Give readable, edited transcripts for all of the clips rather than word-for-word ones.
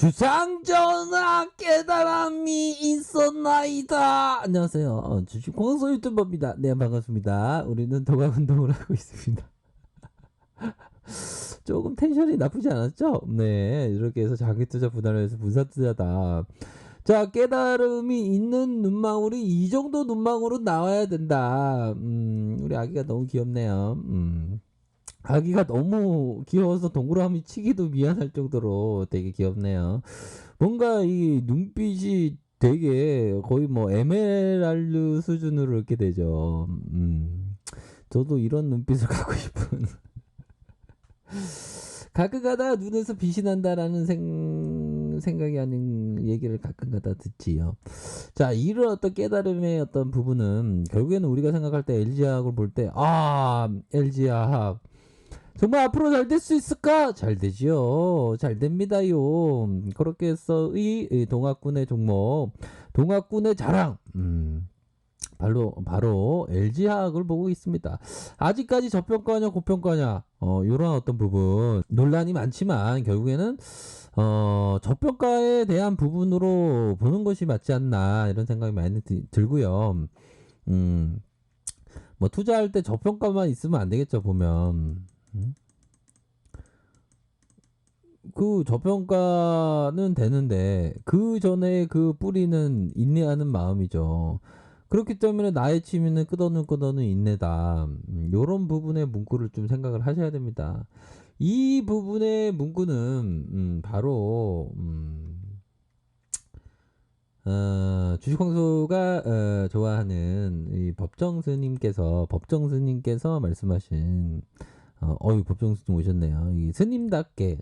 주상전하 깨달음이 있었나이다. 안녕하세요. 주식공소 유튜버입니다. 네, 반갑습니다. 우리는 도감운동을 하고 있습니다. 조금 텐션이 나쁘지 않았죠? 네, 이렇게 해서 자기투자 분할을 해서 분산투자다. 자, 깨달음이 있는 눈망울이 이 정도 눈망울은 나와야 된다. 우리 아기가 너무 귀엽네요. 아기가 너무 귀여워서 동그라미 치기도 미안할 정도로 되게 귀엽네요. 뭔가 이 눈빛이 되게 거의 뭐 에메랄드 수준으로 이렇게 되죠. 저도 이런 눈빛을 갖고 싶은. 가끔가다 눈에서 빛이 난다라는 생각이 아닌 얘기를 가끔가다 듣지요. 자, 이런 어떤 깨달음의 어떤 부분은 결국에는 우리가 생각할 때 LG화학을 볼 때 LG화학 정말 앞으로 잘 될 수 있을까? 잘 되지요. 잘 됩니다요. 그렇게 해서 이 동학군의 종목, 동학군의 자랑, 바로 LG화학을 보고 있습니다. 아직까지 저평가냐 고평가냐 이런 어떤 부분 논란이 많지만 결국에는 저평가에 대한 부분으로 보는 것이 맞지 않나 이런 생각이 많이 들고요. 뭐 투자할 때 저평가만 있으면 안 되겠죠. 보면 그 저평가는 되는데 그 전에 그 뿌리는 인내하는 마음이죠. 그렇기 때문에 나의 취미는 끝없는 인내다. 요런 부분의 문구를 좀 생각을 하셔야 됩니다. 이 부분의 문구는 바로 주식광수가 좋아하는 이 법정스님께서 말씀하신 법정스님 오셨네요. 이 스님답게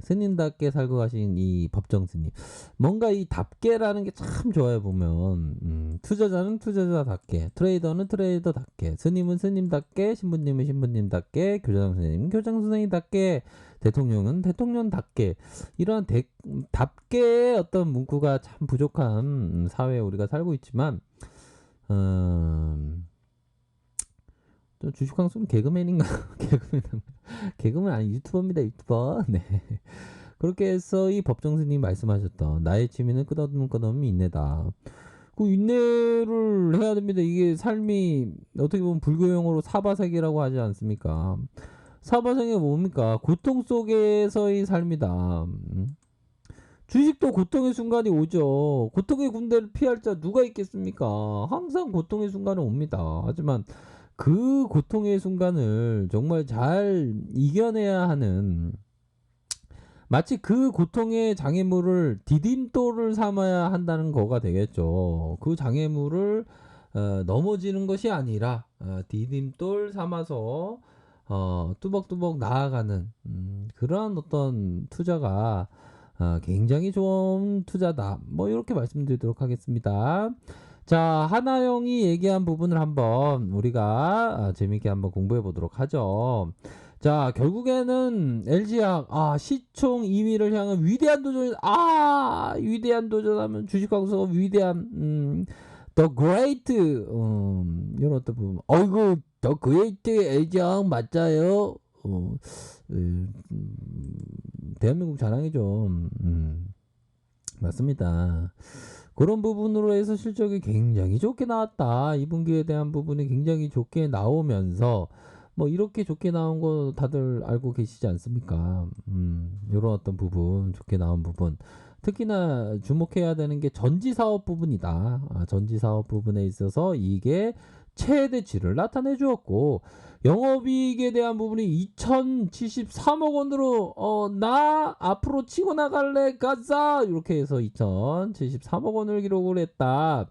살고 가신 이 법정스님. 뭔가 이 답게라는 게 참 좋아요, 보면. 투자자는 투자자답게, 트레이더는 트레이더답게, 스님은 스님답게, 신부님은 신부님답게, 교장 선생님은 교장 선생님답게, 대통령은 대통령답게. 이런 답게의 어떤 문구가 참 부족한 사회에 우리가 살고 있지만, 또 주식광수는 개그맨인가? 개그맨 아니 유튜버입니다. 유튜버. 네. 그렇게 해서 이 법정스님이 말씀하셨던 나의 취미는 끝없는 인내다. 그 인내를 해야 됩니다. 이게 삶이 어떻게 보면 불교용어로 사바세계라고 하지 않습니까? 사바세계가 뭡니까? 고통 속에서의 삶이다. 주식도 고통의 순간이 오죠. 고통의 군대를 피할 자 누가 있겠습니까? 항상 고통의 순간은 옵니다. 하지만 그 고통의 순간을 정말 잘 이겨내야 하는, 마치 그 고통의 장애물을 디딤돌을 삼아야 한다는 거가 되겠죠. 그 장애물을 넘어지는 것이 아니라 디딤돌 삼아서 뚜벅뚜벅 나아가는 그러한 어떤 투자가 굉장히 좋은 투자다. 뭐 이렇게 말씀드리도록 하겠습니다. 자, 하나영이 얘기한 부분을 한번 우리가 재밌게 한번 공부해 보도록 하죠. 자, 결국에는 LG화학 시총 2위를 향한 위대한 도전. 위대한 도전하면 주식광수가 위대한 The Great 이런 어떤 부분. 어이구, The Great LG화학 맞아요. 대한민국 자랑이죠. 맞습니다. 그런 부분으로 해서 실적이 굉장히 좋게 나왔다. 2분기에 대한 부분이 굉장히 좋게 나오면서 뭐 이렇게 좋게 나온 거 다들 알고 계시지 않습니까? 이런 어떤 부분, 좋게 나온 부분. 특히나 주목해야 되는 게 전지 사업 부분이다. 전지 사업 부분에 있어서 이게 최대치를 나타내 주었고, 영업이익에 대한 부분이 2073억 원으로 나 앞으로 치고 나갈래 가자 이렇게 해서 2073억 원을 기록을 했다.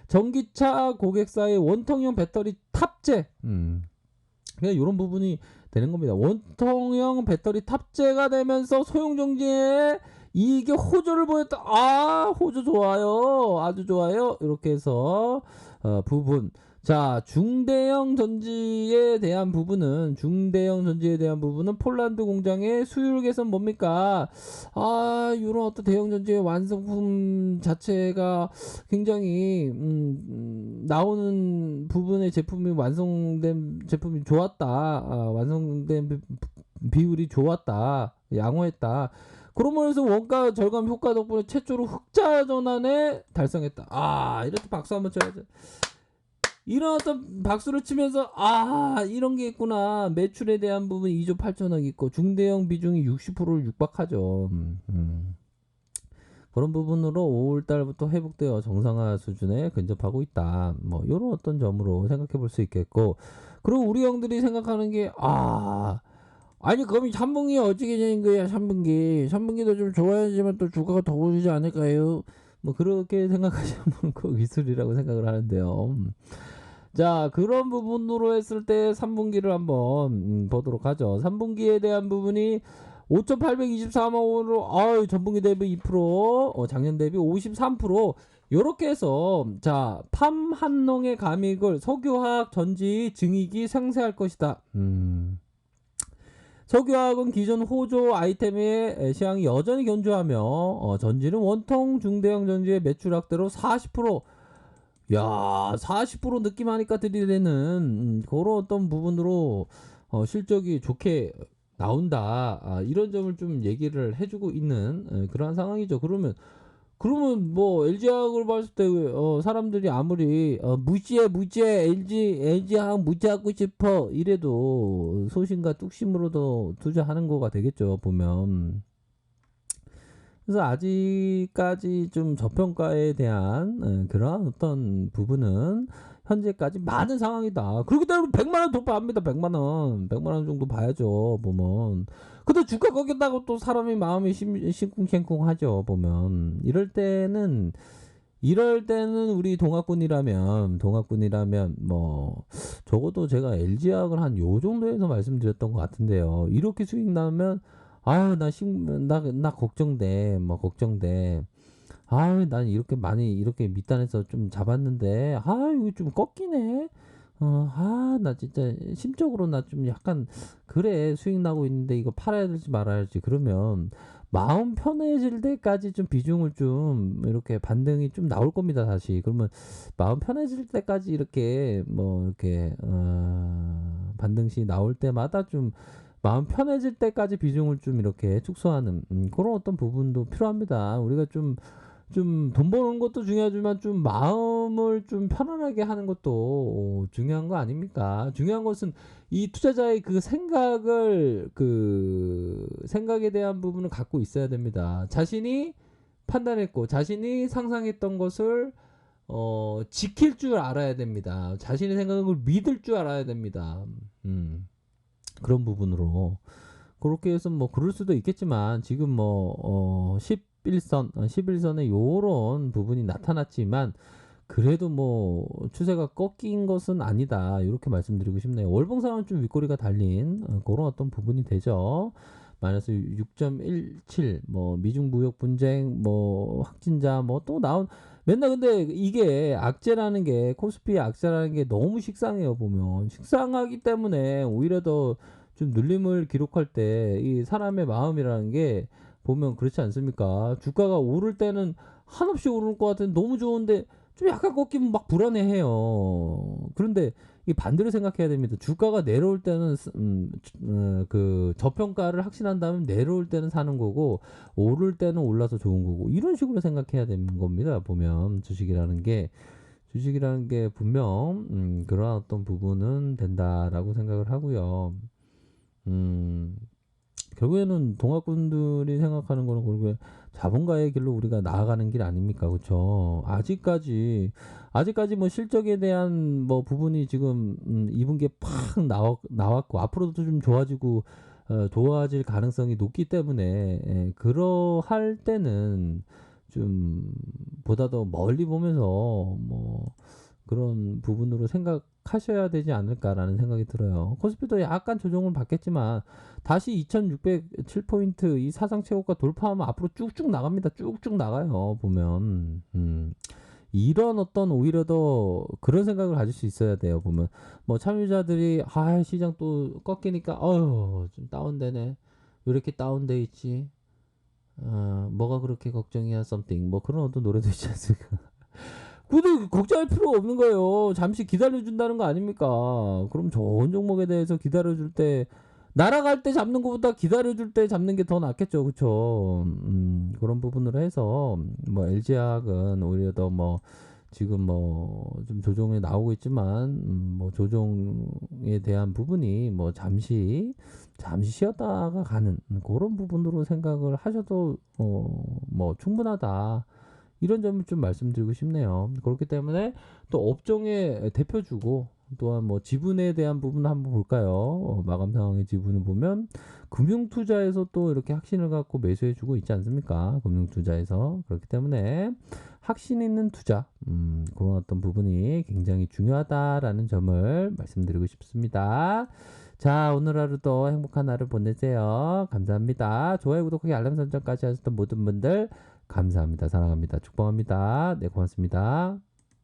전기차 고객사의 원통형 배터리 탑재, 그냥 이런 부분이 되는 겁니다. 원통형 배터리 탑재가 되면서 소형전지에 이게 호조를 보였다. 호조 좋아요. 아주 좋아요. 이렇게 해서 부분. 자, 중대형 전지에 대한 부분은 폴란드 공장의 수율 개선 뭡니까? 이런 어떤 대형 전지의 완성품 자체가 굉장히 나오는 부분의 제품이 완성된 제품이 좋았다. 완성된 비율이 좋았다. 양호했다. 그런 면에서 원가 절감 효과 덕분에 최초로 흑자 전환에 달성했다. 아, 이렇게 박수 한번 쳐야죠. 이런 어떤 박수를 치면서 아, 이런 게 있구나. 매출에 대한 부분 2조 8천억 있고 중대형 비중이 60%를 육박하죠. 그런 부분으로 5월 달부터 회복되어 정상화 수준에 근접하고 있다. 뭐 이런 어떤 점으로 생각해 볼 수 있겠고, 그리고 우리 형들이 생각하는 게 아니 그럼 3분기 어떻게 되는 거야? 3분기도 좀 좋아야지만 또 주가가 더 오르지 않을까요? 뭐 그렇게 생각하시는 분은 그 미술이라고 생각을 하는데요. 자, 그런 부분으로 했을 때 3분기를 한번 보도록 하죠. 3분기에 대한 부분이 5,824만 원으로 전분기 대비 2%, 작년 대비 53%, 요렇게 해서 자, 팜 한농의 감익을 석유화학 전지 증익이 상쇄할 것이다. 석유화학은 기존 호조 아이템의 시황이 여전히 견조하며 전지는 원통 중대형 전지의 매출 확대로 40%, 야, 40% 느낌하니까 들이대는 그런 어떤 부분으로 실적이 좋게 나온다. 이런 점을 좀 얘기를 해주고 있는 그러한 상황이죠. 그러면 뭐 LG화학을 봤을 때 사람들이 아무리 무지해 LG화학 무지하고 싶어 이래도 소신과 뚝심으로도 투자하는 거가 되겠죠, 보면. 그래서 아직까지 좀 저평가에 대한 그런 어떤 부분은 현재까지 많은 상황이다. 그렇기 때문에 100만 원 돌파합니다. 100만 원. 100만 원 정도 봐야죠, 보면. 근데 주가 거기다가 또 사람이 마음이 심쿵생쿵하죠, 보면. 이럴 때는 우리 동학군이라면 뭐 적어도 제가 LG화학을 한 요 정도에서 말씀드렸던 것 같은데요. 이렇게 수익 나면 나 걱정돼. 뭐 걱정돼. 난 이렇게 밑단에서 좀 잡았는데 이거 좀 꺾이네. 나 진짜 심적으로 나 좀 약간 그래, 수익 나고 있는데 이거 팔아야 될지 말아야 할지. 그러면 마음 편해질 때까지 좀 비중을 좀 이렇게 반등이 좀 나올 겁니다, 다시. 그러면 마음 편해질 때까지 이렇게 뭐 이렇게 반등시 나올 때마다 좀 마음 편해질 때까지 비중을 좀 이렇게 축소하는 그런 어떤 부분도 필요합니다. 우리가 좀 돈 버는 것도 중요하지만 좀 마음을 좀 편안하게 하는 것도 중요한 거 아닙니까? 중요한 것은 이 투자자의 그 생각에 대한 부분을 갖고 있어야 됩니다. 자신이 판단했고 자신이 상상했던 것을 지킬 줄 알아야 됩니다. 자신의 생각을 믿을 줄 알아야 됩니다. 그런 부분으로 그렇게 해서 뭐 그럴 수도 있겠지만 지금 뭐 11선에 요런 부분이 나타났지만 그래도 뭐 추세가 꺾인 것은 아니다, 이렇게 말씀드리고 싶네요. 월봉상은 좀 윗꼬리가 달린 그런 어떤 부분이 되죠. 마이너스 6.17, 뭐 미중 무역 분쟁, 뭐 확진자, 뭐 또 나온 맨날. 근데 이게 악재라는 게, 코스피의 악재라는 게 너무 식상해요, 보면. 식상하기 때문에 오히려 더 좀 눌림을 기록할 때 이 사람의 마음이라는 게 보면 그렇지 않습니까? 주가가 오를 때는 한없이 오를 것 같은 너무 좋은데 좀 약간 꺾이면 막 불안해해요. 그런데 이 반대로 생각해야 됩니다. 주가가 내려올 때는 그 저평가를 확신한다면 내려올 때는 사는 거고, 오를 때는 올라서 좋은 거고, 이런 식으로 생각해야 되는 겁니다. 보면 주식이라는 게 분명 그런 어떤 부분은 된다라고 생각을 하고요. 결국에는 동학군들이 생각하는 거는 결국에 자본가의 길로 우리가 나아가는 길 아닙니까? 그렇죠? 아직까지 뭐 실적에 대한 뭐 부분이 지금 2분기에 팍 나왔고 앞으로도 좀 좋아질 가능성이 높기 때문에 그러할 때는 좀 보다 더 멀리 보면서 뭐 그런 부분으로 생각하셔야 되지 않을까라는 생각이 들어요. 코스피도 약간 조정을 받겠지만 다시 2607포인트 이 사상 최고가 돌파하면 앞으로 쭉쭉 나갑니다. 쭉쭉 나가요, 보면. 이런 어떤 오히려 더 그런 생각을 가질 수 있어야 돼요, 보면. 뭐 참여자들이 시장 또 꺾이니까 좀 다운되네. 왜 이렇게 다운돼 있지? 뭐가 그렇게 걱정이야, something. 뭐 그런 어떤 노래도 있지 않습니까? 근데 걱정할 필요가 없는 거예요. 잠시 기다려준다는 거 아닙니까? 그럼 좋은 종목에 대해서 기다려줄 때 날아갈 때 잡는 것보다 기다려줄 때 잡는 게 더 낫겠죠. 그쵸? 그런 부분으로 해서 뭐 LG화학은 오히려 더 뭐 지금 뭐 좀 조정이 나오고 있지만 뭐 조정에 대한 부분이 뭐 잠시 쉬었다가 가는 그런 부분으로 생각을 하셔도 뭐 충분하다. 이런 점을 좀 말씀드리고 싶네요. 그렇기 때문에 또 업종의 대표주고 또한 뭐 지분에 대한 부분 한번 볼까요? 마감 상황의 지분을 보면 금융투자에서 또 이렇게 확신을 갖고 매수해주고 있지 않습니까? 금융투자에서 그렇기 때문에 확신 있는 투자 그런 어떤 부분이 굉장히 중요하다라는 점을 말씀드리고 싶습니다. 자, 오늘 하루도 행복한 하루 보내세요. 감사합니다. 좋아요, 구독하기, 알람 설정까지 하셨던 모든 분들 감사합니다. 사랑합니다. 축복합니다. 네, 고맙습니다.